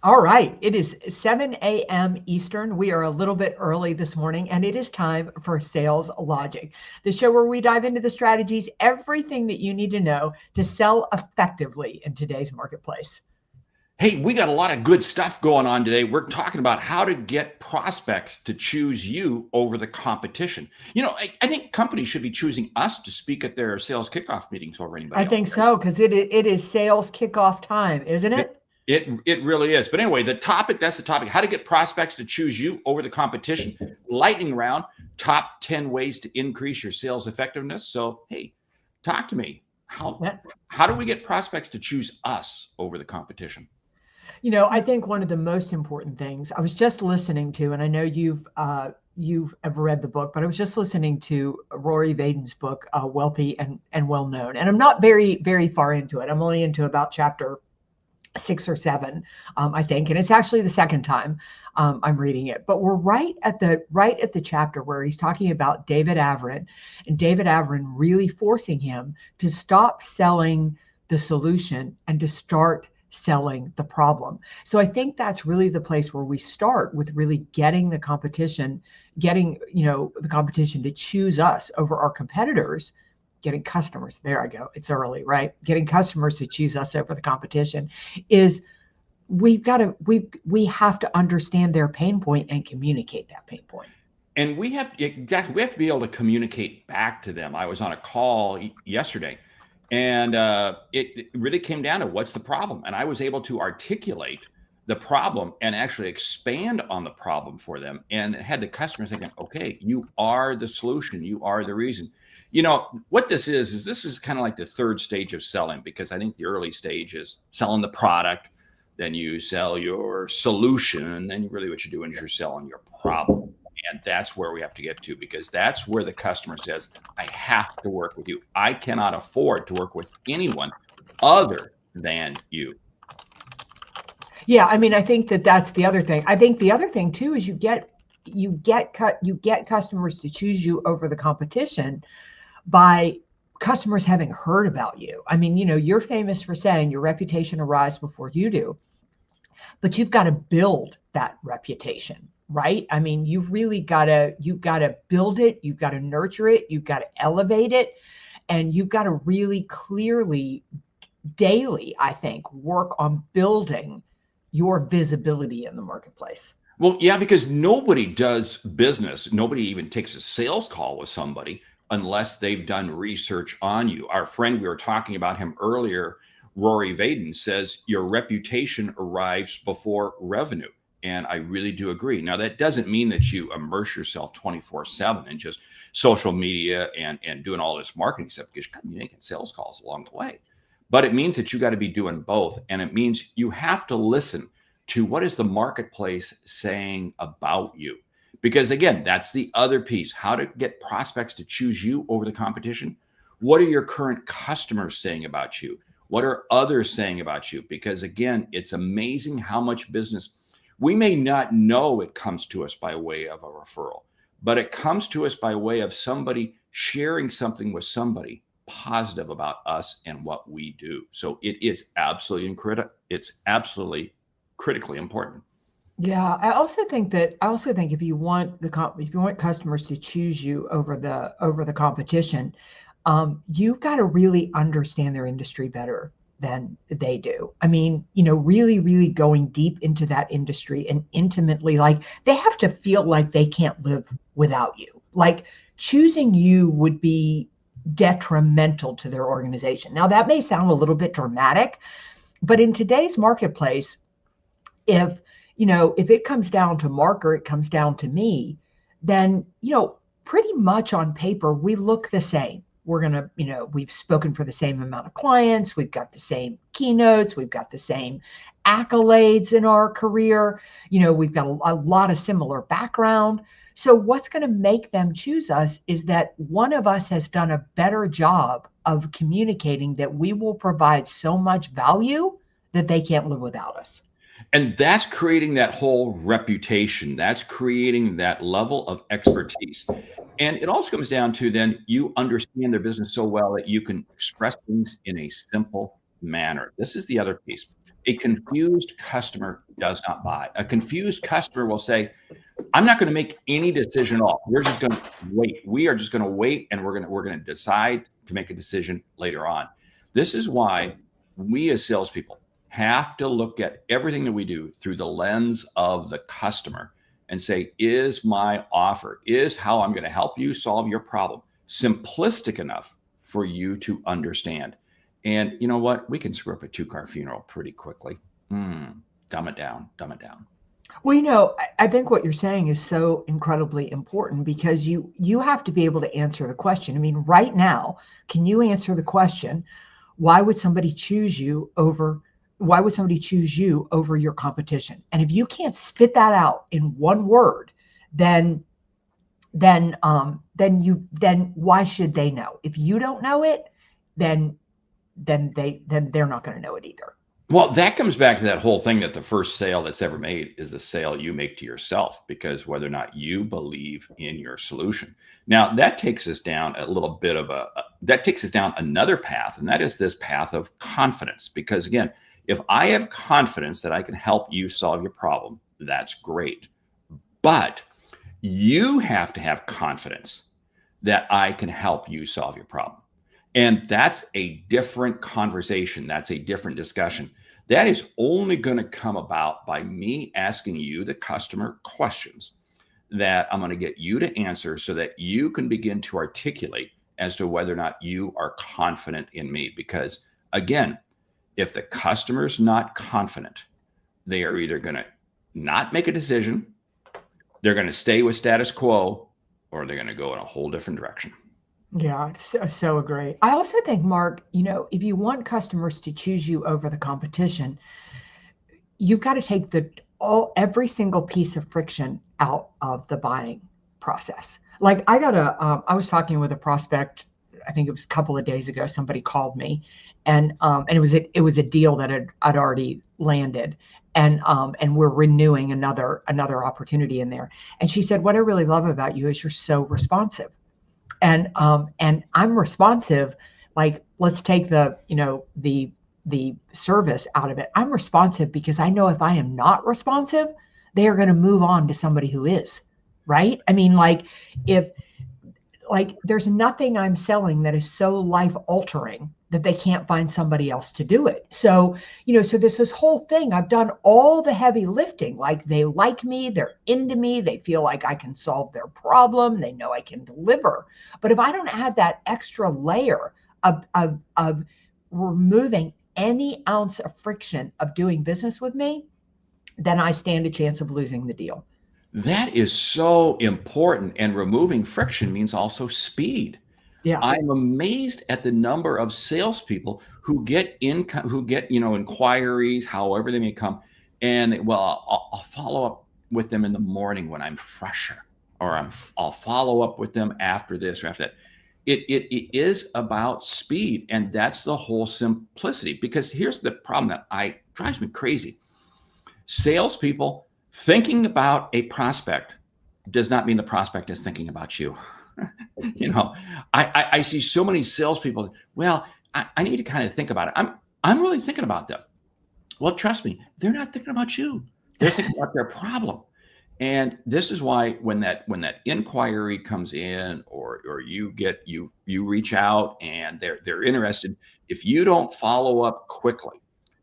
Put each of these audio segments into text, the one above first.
All right. It is 7 a.m. Eastern. We are a little bit early this morning, and it is time for Sales Logic, the show where we dive into the strategies, everything that you need to know to sell effectively in today's marketplace. Hey, we got a lot of good stuff going on today. We're talking about how to get prospects to choose you over the competition. I think companies should be choosing us to speak at their sales kickoff meetings over I anybody else, think right? so, because it is sales kickoff time, isn't It, it? it really is. But anyway, that's the topic. How to get prospects to choose you over the competition. Lightning round, top 10 ways to increase your sales effectiveness. So, hey, talk to me. How Yeah. how do we get prospects to choose us over the competition? I think one of the most important things I was just listening to, and I know you've ever read the book, but I was just listening to Rory Vaden's book, Wealthy and Well Known, and I'm not very far into it. I'm only into about chapter 6 or 7, I think, and it's actually the second time I'm reading it. But we're right at the chapter where he's talking about David Averin, and David Averin really forcing him to stop selling the solution and to start selling the problem. So I think that's really the place where we start with really getting the competition to choose us over our competitors, getting customers. There I go. It's early, right? Getting customers to choose us over the competition is we have to understand their pain point and communicate that pain point. And we have to be able to communicate back to them. I was on a call yesterday, and it really came down to what's the problem, and I was able to articulate the problem and actually expand on the problem for them, and had the customer thinking, okay, you are the solution, you are the reason. What this is kind of like the third stage of selling, because I think the early stage is selling the product, then you sell your solution, and then really what you're doing is you're selling your problem. And that's where we have to get to, because that's where the customer says, I have to work with you. I cannot afford to work with anyone other than you. Yeah, I mean, I think that that's the other thing. I think the other thing too is you get customers to choose you over the competition by customers having heard about you. I mean, you're famous for saying your reputation arrives before you do, but you've got to build that reputation, right? I mean, you've got to build it, you've got to nurture it, you've got to elevate it, and you've got to really clearly daily, I think, work on building your visibility in the marketplace. Well, yeah, because nobody does business, nobody even takes a sales call with somebody unless they've done research on you. Our friend, we were talking about him earlier, Rory Vaden, says your reputation arrives before revenue. And I really do agree. Now, that doesn't mean that you immerse yourself 24/7 in just social media and doing all this marketing stuff, because you're making sales calls along the way. But it means that you got to be doing both. And it means you have to listen to what is the marketplace saying about you. Because again, that's the other piece. How to get prospects to choose you over the competition. What are your current customers saying about you? What are others saying about you? Because again, it's amazing how much business we may not know it comes to us by way of a referral, but it comes to us by way of somebody sharing something with somebody positive about us and what we do. So it is absolutely incredible. It's absolutely critically important. Yeah, I also think if you want customers to choose you over the competition, you've got to really understand their industry better than they do. I mean, really going deep into that industry and intimately, like they have to feel like they can't live without you. Like choosing you would be detrimental to their organization. Now, that may sound a little bit dramatic, but in today's marketplace, if if it comes down to Mark or it comes down to me, then pretty much on paper we look the same. We've spoken for the same amount of clients, we've got the same keynotes, we've got the same accolades in our career, we've got a lot of similar background. So what's going to make them choose us is that one of us has done a better job of communicating that we will provide so much value that they can't live without us. And that's creating that whole reputation. That's creating that level of expertise. And it also comes down to then you understand their business so well that you can express things in a simple manner. This is the other piece. A confused customer does not buy. A confused customer will say, I'm not going to make any decision at all. We're just going to wait. We are just going to wait, and we're going to decide to make a decision later on. This is why we as salespeople have to look at everything that we do through the lens of the customer and say, is my offer, is how I'm going to help you solve your problem simplistic enough for you to understand? And you know what? We can screw up a 2-car funeral pretty quickly. Dumb it down, dumb it down. Well, I think what you're saying is so incredibly important, because you have to be able to answer the question. I mean, right now, can you answer the question, why would somebody choose you over your competition? And if you can't spit that out in one word, then why should they know? If you don't know it, then they're not going to know it either. Well, that comes back to that whole thing that the first sale that's ever made is the sale you make to yourself, because whether or not you believe in your solution. Now, that takes us down a little bit of that takes us down another path, and that is this path of confidence. Because again, if I have confidence that I can help you solve your problem, that's great. But you have to have confidence that I can help you solve your problem. And that's a different conversation. That's a different discussion. That is only going to come about by me asking you, the customer, questions that I'm going to get you to answer so that you can begin to articulate as to whether or not you are confident in me. Because again, if the customer's not confident, they are either going to not make a decision, they're going to stay with status quo, or they're going to go in a whole different direction. Yeah, so agree. I also think, Mark, if you want customers to choose you over the competition, you've got to take every single piece of friction out of the buying process. Like I was talking with a prospect, I think it was a couple of days ago. Somebody called me, and it was a deal that I'd already landed, and we're renewing another opportunity in there. And she said, "What I really love about you is you're so responsive." And I'm responsive. Like, let's take the service out of it. I'm responsive because I know if I am not responsive, they are going to move on to somebody who is, right? I mean, there's nothing I'm selling that is so life altering that they can't find somebody else to do it. So, so this whole thing, I've done all the heavy lifting. Like, they like me, they're into me, they feel like I can solve their problem, they know I can deliver. But if I don't add that extra layer of removing any ounce of friction of doing business with me, then I stand a chance of losing the deal. That is so important. And removing friction means also speed. Yeah. I'm amazed at the number of salespeople who get inquiries, however they may come, and I'll follow up with them in the morning when I'm fresher, or I'll follow up with them after this or after that. It is about speed, and that's the whole simplicity. Because here's the problem that drives me crazy: salespeople thinking about a prospect does not mean the prospect is thinking about you. I see so many salespeople. Well, I need to kind of think about it. I'm really thinking about them. Well, trust me, they're not thinking about you. They're thinking about their problem. And this is why when that inquiry comes in, or you reach out and they're interested, if you don't follow up quickly,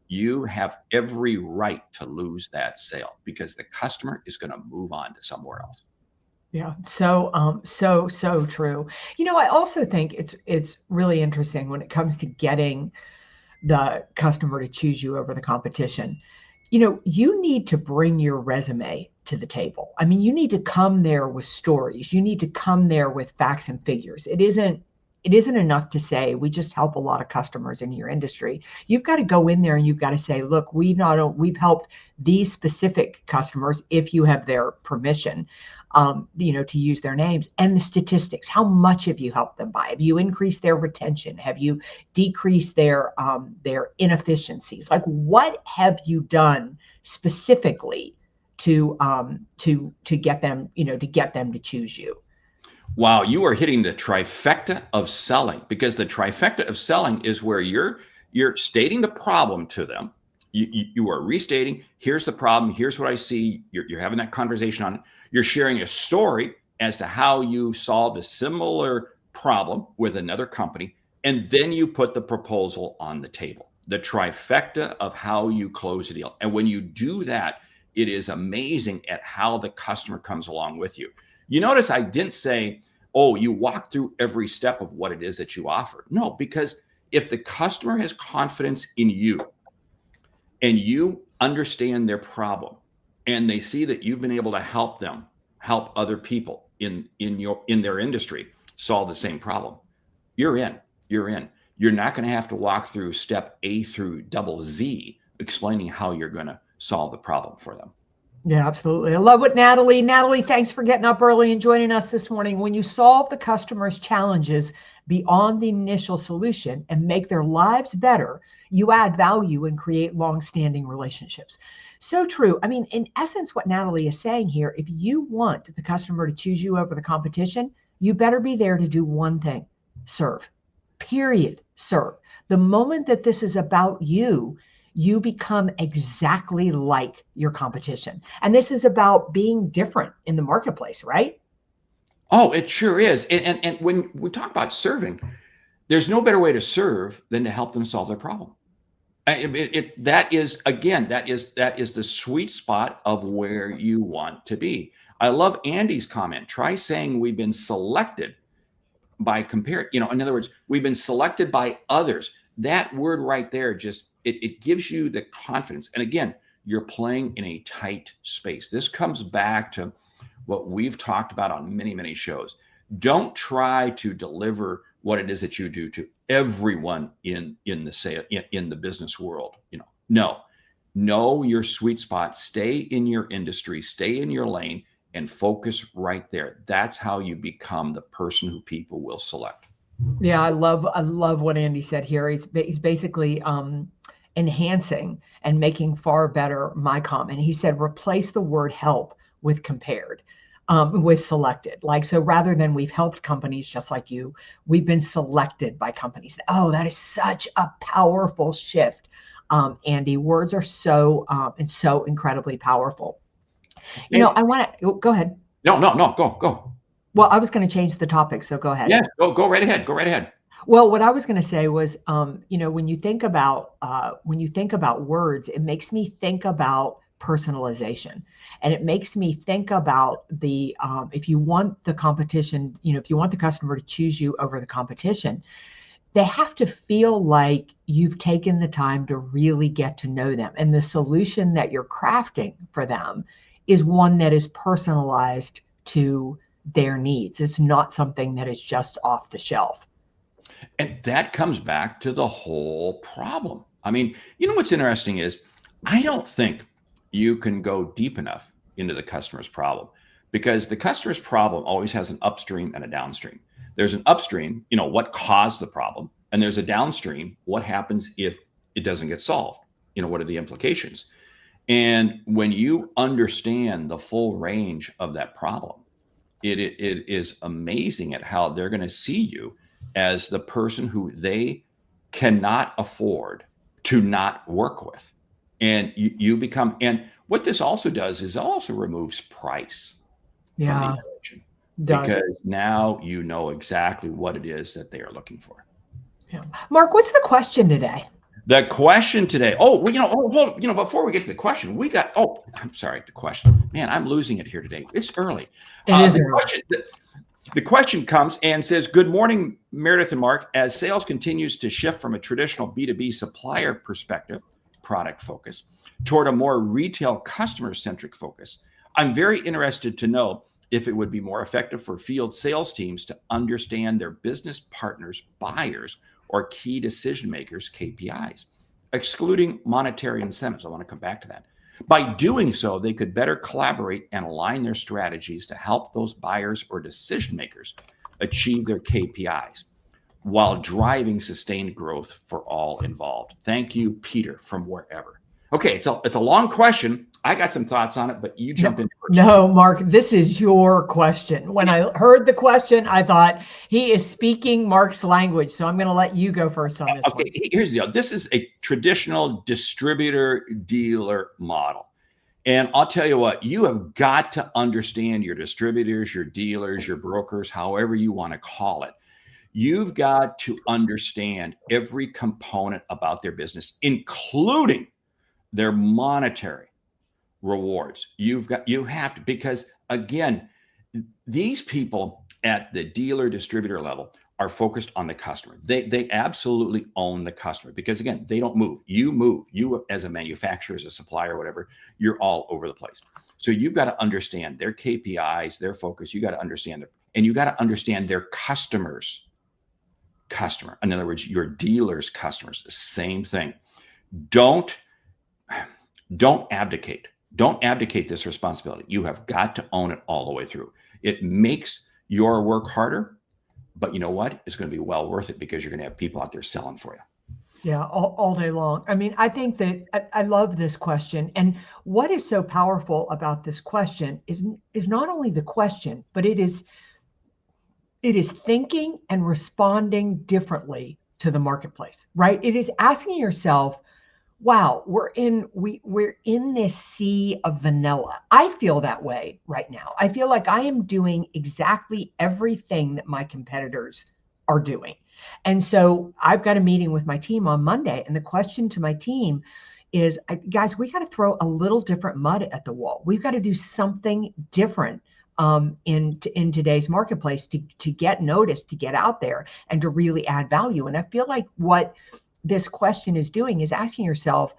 you have every right to lose that sale, because the customer is going to move on to somewhere else. Yeah, so true. I also think it's really interesting when it comes to getting the customer to choose you over the competition. You need to bring your resume to the table. I mean, you need to come there with stories. You need to come there with facts and figures. It isn't enough to say, we just help a lot of customers in your industry. You've got to go in there and you've got to say, look, we've helped these specific customers, if you have their permission, to use their names, and the statistics. How much have you helped them by? Have you increased their retention? Have you decreased their inefficiencies? Like, what have you done specifically to get them, to choose you? Wow, you are hitting the trifecta of selling, because the trifecta of selling is where you're stating the problem to them, You are restating, here's the problem, here's what I see. You're having that conversation on it. You're sharing a story as to how you solved a similar problem with another company, and then you put the proposal on the table, the trifecta of how you close a deal. And when you do that, it is amazing at how the customer comes along with you. You notice I didn't say, oh, you walk through every step of what it is that you offer. No, because if the customer has confidence in you and you understand their problem and they see that you've been able to help them help other people in their industry solve the same problem, you're in. You're not going to have to walk through step A through double Z explaining how you're going to solve the problem for them. Yeah, absolutely. I love what Natalie, thanks for getting up early and joining us this morning. When you solve the customer's challenges beyond the initial solution and make their lives better, you add value and create long-standing relationships. So true. I mean, in essence, what Natalie is saying here, if you want the customer to choose you over the competition, you better be there to do one thing: serve. Period. Serve. The moment that this is about you, you become exactly like your competition. And this is about being different in the marketplace, right? Oh, it sure is. And when we talk about serving, there's no better way to serve than to help them solve their problem. That is the sweet spot of where you want to be. I love Andy's comment. Try saying we've been selected by comparing, in other words, we've been selected by others. That word right there just it gives you the confidence. And again, you're playing in a tight space. This comes back to what we've talked about on many, many shows. Don't try to deliver what it is that you do to everyone in the business world. Know your sweet spot, stay in your industry, stay in your lane, and focus right there. That's how you become the person who people will select. Yeah, I love what Andy said here. He's basically enhancing and making far better my comment. He said, replace the word help with compared, with selected. Like, so rather than we've helped companies just like you, we've been selected by companies. Oh, that is such a powerful shift. Andy, words are so incredibly powerful. I want to go ahead. No, go. Well, I was going to change the topic, so go ahead. Yes, go right ahead. Go right ahead. Well, what I was going to say was, when you think about words, it makes me think about personalization, and it makes me think about the if you want the competition, if you want the customer to choose you over the competition, they have to feel like you've taken the time to really get to know them, and the solution that you're crafting for them is one that is personalized to their needs. It's not something that is just off the shelf. And that comes back to the whole problem. I mean, what's interesting is I don't think you can go deep enough into the customer's problem, because the customer's problem always has an upstream and a downstream. There's an upstream, what caused the problem, and there's a downstream, what happens if it doesn't get solved? What are the implications? And when you understand the full range of that problem, it is amazing at how they're going to see you as the person who they cannot afford to not work with. And you become, and what this also does is it also removes price from the equation, because now you know exactly what it is that they are looking for. Yeah. Mark, what's the question today? The question today. Hold, before we get to the question, I'm sorry, the question. Man, I'm losing it here today. It's early. The question comes and says, good morning, Meridith and Mark. As sales continues to shift from a traditional B2B supplier perspective, product focus, toward a more retail customer-centric focus, I'm very interested to know if it would be more effective for field sales teams to understand their business partners, buyers, or key decision makers' KPIs, excluding monetary incentives. I want to come back to that. By doing so, they could better collaborate and align their strategies to help those buyers or decision makers achieve their KPIs while driving sustained growth for all involved. Thank you, Peter, from wherever. Okay, it's a long question. I got some thoughts on it, but you jump in first. No, Mark, this is your question. When I heard the question, I thought he is speaking Mark's language. So I'm going to let you go first on this one. Here's the deal. This is a traditional distributor dealer model. And I'll tell you what, you have got to understand your distributors, your dealers, your brokers, however you want to call it. You've got to understand every component about their business, including their monetary rewards. You have to, because again, these people at the dealer distributor level are focused on the customer. They absolutely own the customer, because again, they don't move. You move. You as a manufacturer, as a supplier, whatever, you're all over the place. So you've got to understand their KPIs, their focus. You got to understand them, and you got to understand their customers' customer. In other words, your dealer's customers. Same thing. Don't abdicate. Don't abdicate this responsibility. You have got to own it all the way through. It makes your work harder, but you know what? It's going to be well worth it, because you're going to have people out there selling for you. Yeah, all day long. I mean, I think that I love this question. And what is so powerful about this question is not only the question, but it is thinking and responding differently to the marketplace, right? It is asking yourself, wow, we're in this sea of vanilla. I feel that way right now. I feel like I am doing exactly everything that my competitors are doing. And so I've got a meeting with my team on Monday, and the question to my team is, guys, we got to throw a little different mud at the wall. We've got to do something different in today's marketplace to get noticed, to get out there, and to really add value. And I feel like what this question is doing is asking yourself,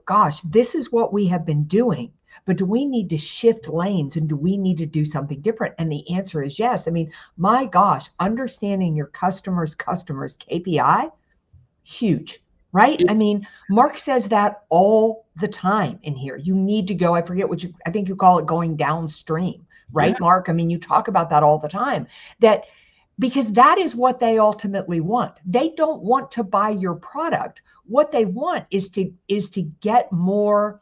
gosh, this is what we have been doing, but do we need to shift lanes, and do we need to do something different? And the answer is yes. I mean, my gosh, understanding your customers' KPI, huge, right? I mean, Mark says that all the time in here. You need to go, I forget I think you call it going downstream, right, yeah. Mark? I mean, you talk about that all the time, because that is what they ultimately want. They don't want to buy your product. What they want is to get more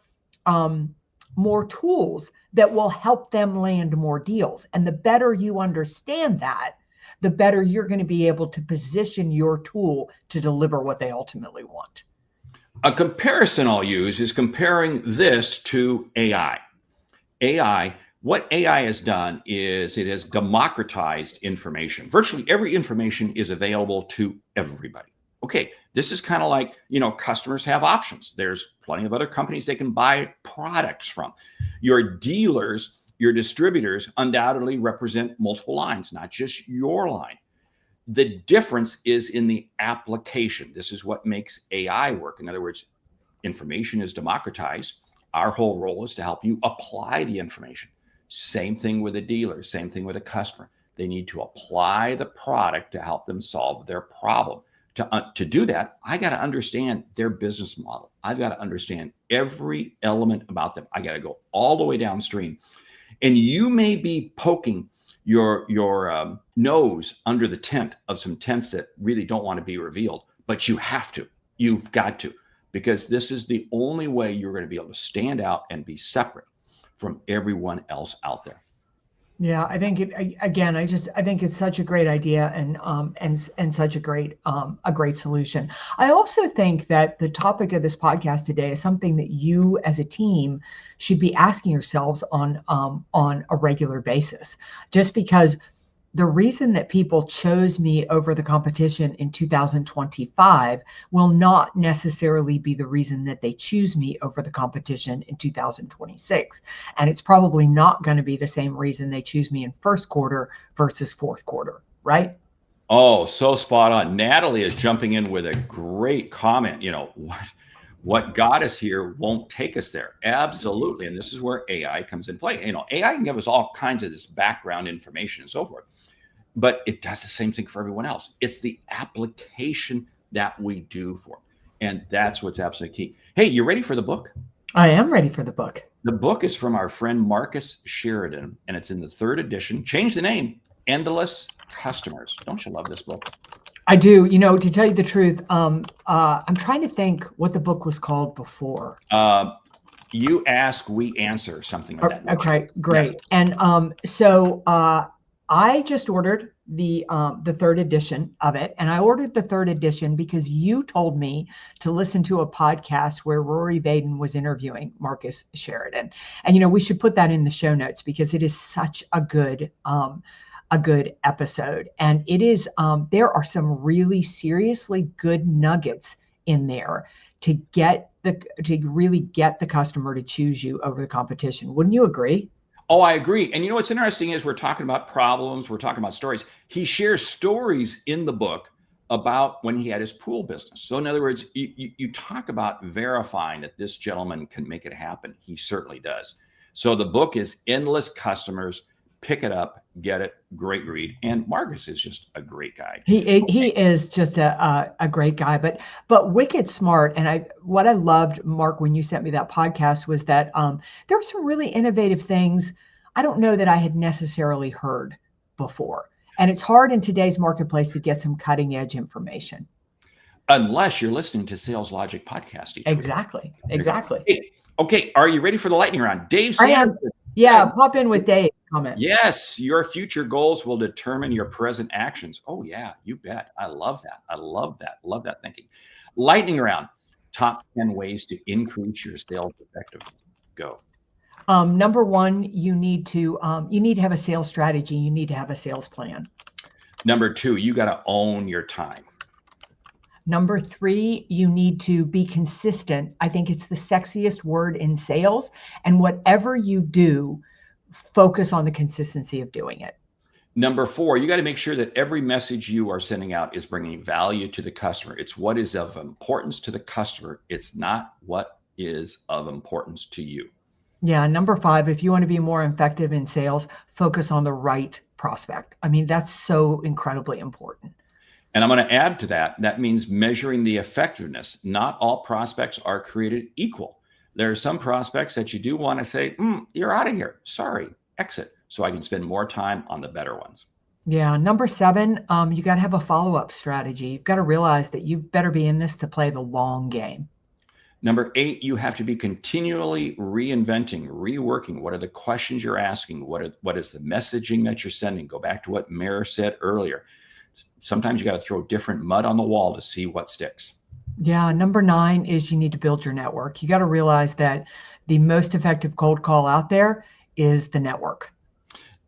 tools that will help them land more deals. And the better you understand that, the better you're going to be able to position your tool to deliver what they ultimately want. A comparison I'll use is comparing this to AI. What AI has done is it has democratized information. Virtually every information is available to everybody. Okay, this is kind of like, customers have options. There's plenty of other companies they can buy products from. Your dealers, your distributors undoubtedly represent multiple lines, not just your line. The difference is in the application. This is what makes AI work. In other words, information is democratized. Our whole role is to help you apply the information. Same thing with a dealer, same thing with a customer. They need to apply the product to help them solve their problem. To do that, I got to understand their business model. I've got to understand every element about them. I got to go all the way downstream. And you may be poking your nose under the tent of some tents that really don't want to be revealed, but you have to. You've got to, because this is the only way you're going to be able to stand out and be separate from everyone else out there. Yeah, I think I think it's such a great idea and such a great solution. I also think that the topic of this podcast today is something that you as a team should be asking yourselves on a regular basis, just because the reason that people chose me over the competition in 2025 will not necessarily be the reason that they choose me over the competition in 2026. And it's probably not going to be the same reason they choose me in first quarter versus fourth quarter, right? Oh, so spot on. Natalie is jumping in with a great comment. What got us here won't take us there. Absolutely. And this is where AI comes in play. AI can give us all kinds of this background information and so forth, but it does the same thing for everyone else. It's the application that we do for it. And that's what's absolutely key. Hey, you ready for the book? I am ready for the book. The book is from our friend Marcus Sheridan, and it's in the 3rd edition. Change the name, Endless Customers. Don't you love this book? I do. To tell you the truth, I'm trying to think what the book was called before. You ask, we answer, something of that nature. Okay, great. Yes. And so I just ordered the third edition of it, and I ordered the third edition because you told me to listen to a podcast where Rory Vaden was interviewing Marcus Sheridan, and we should put that in the show notes because it is such a good episode, and it is there are some really seriously good nuggets in there to really get the customer to choose you over the competition. Wouldn't you agree? Oh, I agree. And what's interesting is we're talking about problems, we're talking about stories. He shares stories in the book about when he had his pool business. So in other words, you talk about verifying that this gentleman can make it happen. He certainly does. So the book is Endless Customers. Pick it up, get it, great read. And Marcus is just a great guy. He is just a great guy, but wicked smart. And what I loved, Mark, when you sent me that podcast was that there were some really innovative things I don't know that I had necessarily heard before. And it's hard in today's marketplace to get some cutting edge information. Unless you're listening to Sales Logic podcast each week. Exactly. Hey, okay, are you ready for the lightning round? Dave Sanders. Yeah, pop in with Dave. Comment. Yes, your future goals will determine your present actions. Oh yeah, you bet. I love that. I love that. Love that thinking. Lightning round. Top 10 ways to increase your sales effectiveness. Go. Number one, you need to have a sales strategy. You need to have a sales plan. Number two, you got to own your time. Number three, you need to be consistent. I think it's the sexiest word in sales. And whatever you do, focus on the consistency of doing it. Number four, you got to make sure that every message you are sending out is bringing value to the customer. It's what is of importance to the customer. It's not what is of importance to you. Yeah. Number five, if you want to be more effective in sales, focus on the right prospect. I mean, that's so incredibly important. And I'm going to add to that. That means measuring the effectiveness. Not all prospects are created equal. There are some prospects that you do want to say, you're out of here. Sorry, exit. So I can spend more time on the better ones. Yeah. Number seven, you got to have a follow-up strategy. You've got to realize that you better be in this to play the long game. Number eight, you have to be continually reinventing, reworking. What are the questions you're asking? What is the messaging that you're sending? Go back to what Mayor said earlier. Sometimes you got to throw different mud on the wall to see what sticks. Yeah. Number nine is you need to build your network. You got to realize that the most effective cold call out there is the network.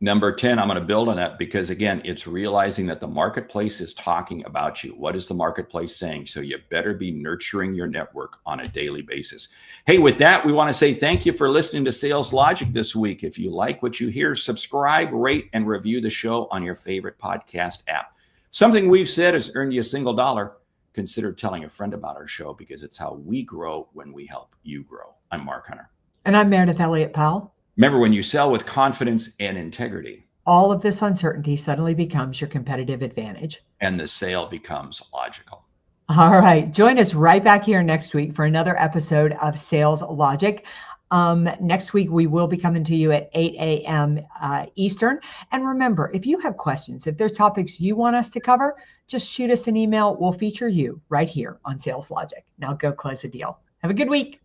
Number 10, I'm going to build on that because, again, it's realizing that the marketplace is talking about you. What is the marketplace saying? So you better be nurturing your network on a daily basis. Hey, with that, we want to say thank you for listening to Sales Logic this week. If you like what you hear, subscribe, rate, and review the show on your favorite podcast app. Something we've said has earned you a single dollar. Consider telling a friend about our show because it's how we grow when we help you grow. I'm Mark Hunter. And I'm Meridith Elliott Powell. Remember, when you sell with confidence and integrity, all of this uncertainty suddenly becomes your competitive advantage. And the sale becomes logical. All right. Join us right back here next week for another episode of Sales Logic. Next week, we will be coming to you at 8 a.m. Eastern. And remember, if you have questions, if there's topics you want us to cover, just shoot us an email. We'll feature you right here on Sales Logic. Now go close a deal. Have a good week.